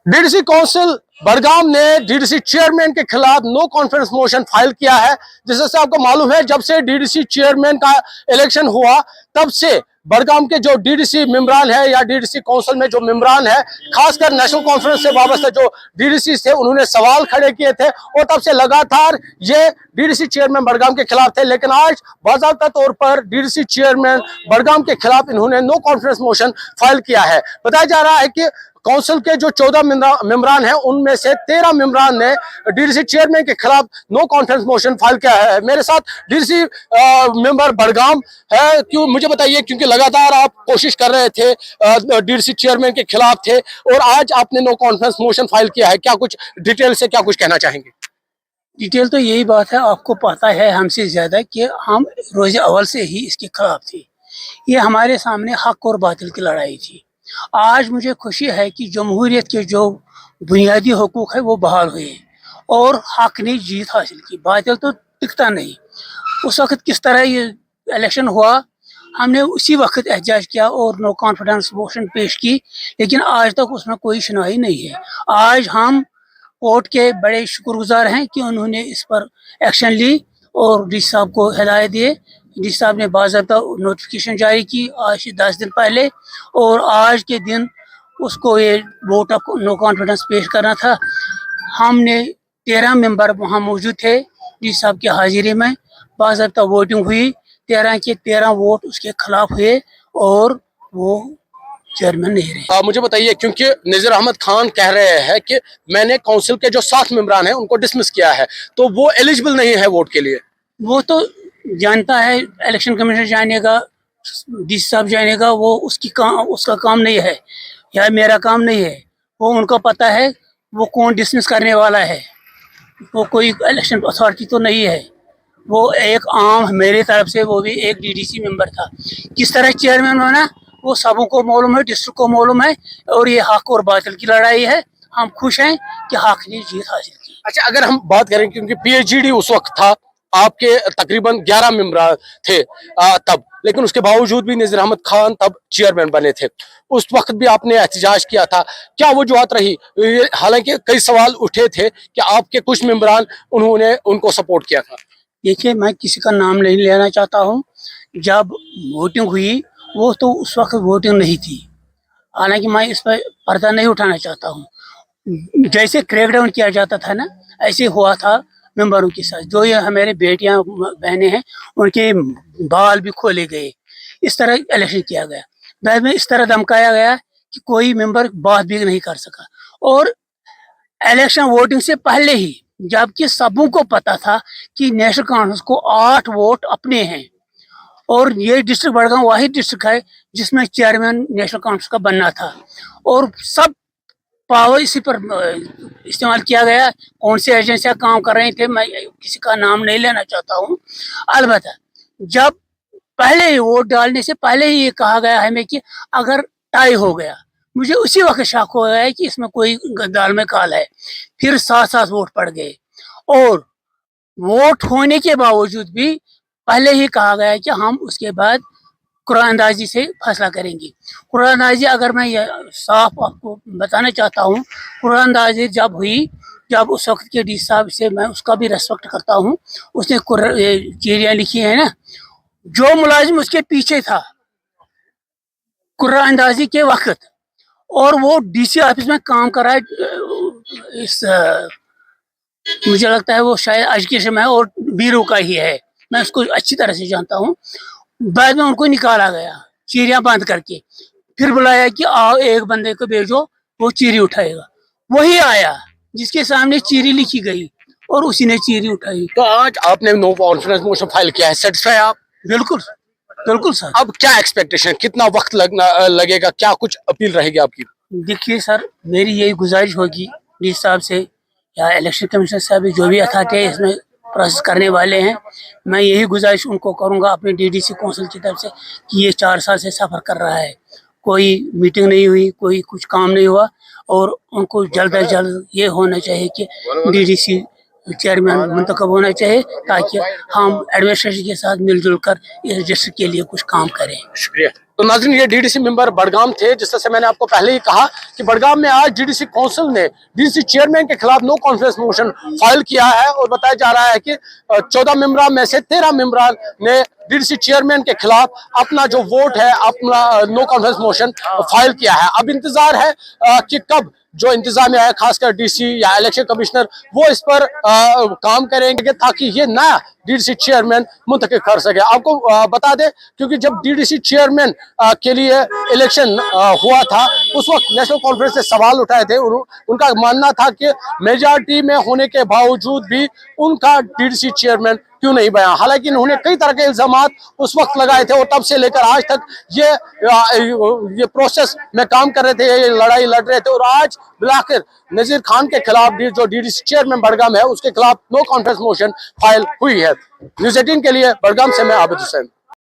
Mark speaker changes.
Speaker 1: DDC council Budgam ने DDC chairman के खिलाफ नो कॉन्फिडेंस मोशन फाइल किया है। जिससे आपको मालूम है, जब से डीडीसी चेयरमैन का इलेक्शन हुआ तब से बड़गाम के जो डीडीसी मेंबरान है या डीडीसी काउंसिल में जो मेंबरान है, खासकर नेशनल कॉन्फ्रेंस से वाबस्ता जो डीडीसी थे, उन्होंने सवाल खड़े किए थे और तब से लगातार ये डीडीसी चेयरमैन बड़गाम के खिलाफ थे। लेकिन आज बाकायदा तौर पर डीडीसी चेयरमैन बड़गाम के खिलाफ इन्होंने नो कॉन्फिडेंस मोशन फाइल किया है। बताया जा रहा है कि काउंसिल के जो 14 मेंबरान हैं, उनमें से 13 मेंबरान ने डीडीसी चेयरमैन के खिलाफ नो कॉन्फिडेंस मोशन फाइल किया है। मेरे साथ डीडीसी मेंबर बड़गाम है। क्यों, मुझे बताइए, क्योंकि लगातार आप कोशिश कर रहे थे, डीडीसी चेयरमैन के खिलाफ थे और आज आपने नो कॉन्फिडेंस मोशन फाइल किया है, क्या कुछ डिटेल से क्या कुछ कहना चाहेंगे?
Speaker 2: डिटेल तो यही बात है, आपको पता है हमसे ज्यादा कि हम रोज अव्वल से ही इसके खिलाफ थे। ये हमारे सामने हक और बातिल की लड़ाई थी। आज मुझे खुशी है कि जमहूरियत के जो बुनियादी हुकूक है वो बहाल हुए और हक ने जीत हासिल की। बातिल तो टिकता नहीं। उस वक्त किस तरह ये इलेक्शन हुआ, हमने उसी वक्त एहतजाज किया और नो कॉन्फिडेंस मोशन पेश की, लेकिन आज तक उसमें कोई सुनवाई नहीं है। आज हम कोर्ट के बड़े शुक्रगुजार हैं कि उन्होंने इस पर एक्शन ली और डी साहब को हिदायत दिए। डी साहब ने बाज़ाब्ता नोटिफिकेशन जारी की आज से 10 दिन पहले, और आज के दिन उसको ये वोट ऑफ नो कॉन्फिडेंस पेश करना था। हमने 13 मेंबर वहाँ मौजूद थे डी साहब की हाजिरी में। बाज़ाब्ता वोटिंग हुई, 13 के 13 वोट उसके खिलाफ हुए और वो चेयरमैन नहीं रहे।
Speaker 1: मुझे बताइए, क्योंकि नज़ीर अहमद खान कह रहे हैं कि मैंने काउंसिल के जो 7 मेंबरान हैं उनको डिसमिस किया है, तो वो एलिजिबल नहीं है वोट के लिए।
Speaker 2: वो तो जानता है, इलेक्शन कमीशन जानेगा, डी साहब जानेगा, वो उसका काम नहीं है या मेरा काम नहीं है। वो उनको पता है वो कौन डिसमिस करने वाला है। वो कोई इलेक्शन अथॉरिटी तो नहीं है, वो एक आम मेरी तरफ से, वो भी एक डीडीसी मेंबर था। किस तरह चेयरमैन बना वो सबों को मालूम है, डिस्ट्रिक्ट को मालूम है, और ये हक और बातिल की लड़ाई है। हम खुश हैं कि हक ने जीत हासिल की।
Speaker 1: अच्छा, अगर हम बात करें, क्योंकि पीएचडी उस वक्त था, आपके तकरीबन 11 मेंबर थे तब, लेकिन उसके बावजूद भी नज़ीर अहमद खान तब चेयरमैन बने थे। उस वक्त भी आपने एहतजाज किया था, क्या वजूहत रही? हालांकि कई सवाल उठे थे कि आपके कुछ मेंबरान उन्होंने उनको सपोर्ट किया था।
Speaker 2: देखिए, मैं किसी का नाम नहीं लेना चाहता हूँ। जब वोटिंग हुई वो तो उस वक्त वोटिंग नहीं थी, हालांकि मैं इस पर पर्दा नहीं उठाना चाहता हूँ। जैसे क्रैकडाउन किया जाता था ना, ऐसे हुआ था मेंबरों के साथ। जो ये हमारे बेटियां बहनें हैं, उनके बाल भी खोले गए। इस तरह इलेक्शन किया गया। बाद में इस तरह धमकाया गया कि कोई मेंबर बात भी नहीं कर सका। और इलेक्शन वोटिंग से पहले ही, जबकि सबों को पता था कि नेशनल कॉन्फ्रेंस को 8 वोट अपने हैं और ये डिस्ट्रिक्ट बड़गांव वाहिद डिस्ट्रिक्ट है जिसमें चेयरमैन नेशनल कॉन्फ्रेंस का बनना था, और सब पावर इसी पर इस्तेमाल किया गया। कौन सी एजेंसियां काम कर रही थे, मैं किसी का नाम नहीं लेना चाहता हूँ। अलबत्ता जब पहले ही वोट डालने से पहले ही ये कहा गया हमें कि अगर टाई हो गया, मुझे उसी वक्त शक हो गया कि इसमें कोई दाल में काल है। फिर 7-7 वोट पड़ गए, और वोट होने के बावजूद भी पहले ही कहा गया कि हम उसके बाद कुरानंदाजी से फैसला करेंगे। कुरानंदाजी, अगर मैं ये साफ आपको बताना चाहता हूँ, कुरानंदाजी जब हुई, जब उस वक्त के डी साहब से मैं उसका भी रेस्पेक्ट करता हूँ, उसने चीरियाँ लिखी है ना, जो मुलाजिम उसके पीछे था कुरानंदाजी के वक्त, और वो डीसी ऑफिस में काम कर रहा है, इस मुझे लगता है वो शायद एजुकेशन में है और बीरो का ही है, मैं उसको अच्छी तरह से जानता हूँ। बाद में उनको निकाला गया चीरियां बंद करके, फिर बुलाया कि आओ एक बंदे को भेजो, वो चीरी उठाएगा। वही आया जिसके सामने चीरी लिखी गई और उसी ने चीरी उठाई।
Speaker 1: तो आज आपने नो कॉन्फिडेंस मोशन फाइल किया है, सेटिस्फाई आप?
Speaker 2: बिल्कुल बिल्कुल सर।
Speaker 1: अब क्या एक्सपेक्टेशन, कितना वक्त लगेगा, क्या कुछ अपील रहेगी आपकी?
Speaker 2: देखिए सर, मेरी यही गुजारिश होगी डी साहब से या इलेक्शन कमीशन साहब, जो भी अथॉरिटी है इसमें प्रोसेस करने वाले हैं, मैं यही गुजारिश उनको करूंगा अपने डीडीसी काउंसिल की तरफ से कि ये 4 साल से सफ़र कर रहा है, कोई मीटिंग नहीं हुई, कोई कुछ काम नहीं हुआ, और उनको जल्द अज जल्द ये होना चाहिए कि डीडीसी चेयरमैन मुंतखब होना चाहिए, ताकि हम एडमिनिस्ट्रेशन के साथ मिलजुल कर इस डिस्ट्रिक्ट के लिए कुछ काम करें।
Speaker 1: शुक्रिया। तो नाज़रीन, ये डीडीसी मेंबर बड़गाम थे, जिस तरह से मैंने आपको पहले ही कहा कि बड़गाम में आज डीडीसी काउंसिल ने डीडीसी चेयरमैन के खिलाफ नो कॉन्फिडेंस मोशन फाइल किया है और बताया जा रहा है कि 14 मेंबरान में से 13 मेंबरान ने डीडीसी चेयरमैन के खिलाफ अपना जो वोट है, अपना नो कॉन्फिडेंस मोशन फाइल किया है। अब इंतजार है कि कब जो इंतजामिया है, खासकर डीसी या इलेक्शन कमिश्नर, वो इस पर काम करेंगे ताकि ये नया डीडीसी चेयरमैन मुंतखब कर सके। आपको बता दें, क्योंकि जब डीडीसी चेयरमैन के लिए इलेक्शन हुआ था, उस वक्त नेशनल कॉन्फ्रेंस ने सवाल उठाए थे। उनका मानना था कि मेजॉरिटी में होने के बावजूद भी उनका डीडीसी चेयरमैन क्यों नहीं बना। हालांकि इन्होंने कई तरह के इल्जामात उस वक्त लगाए थे और तब से लेकर आज तक ये प्रोसेस में काम कर रहे थे, ये लड़ाई लड़ रहे थे और आज बिलाखिर नजीर खान के खिलाफ जो डीडीसी चेयरमैन बड़गाम है, उसके खिलाफ नो कॉन्फिडेंस मोशन फाइल हुई है। न्यूज़ 18 के लिए बड़गाम से मैं आबिद हुसैन।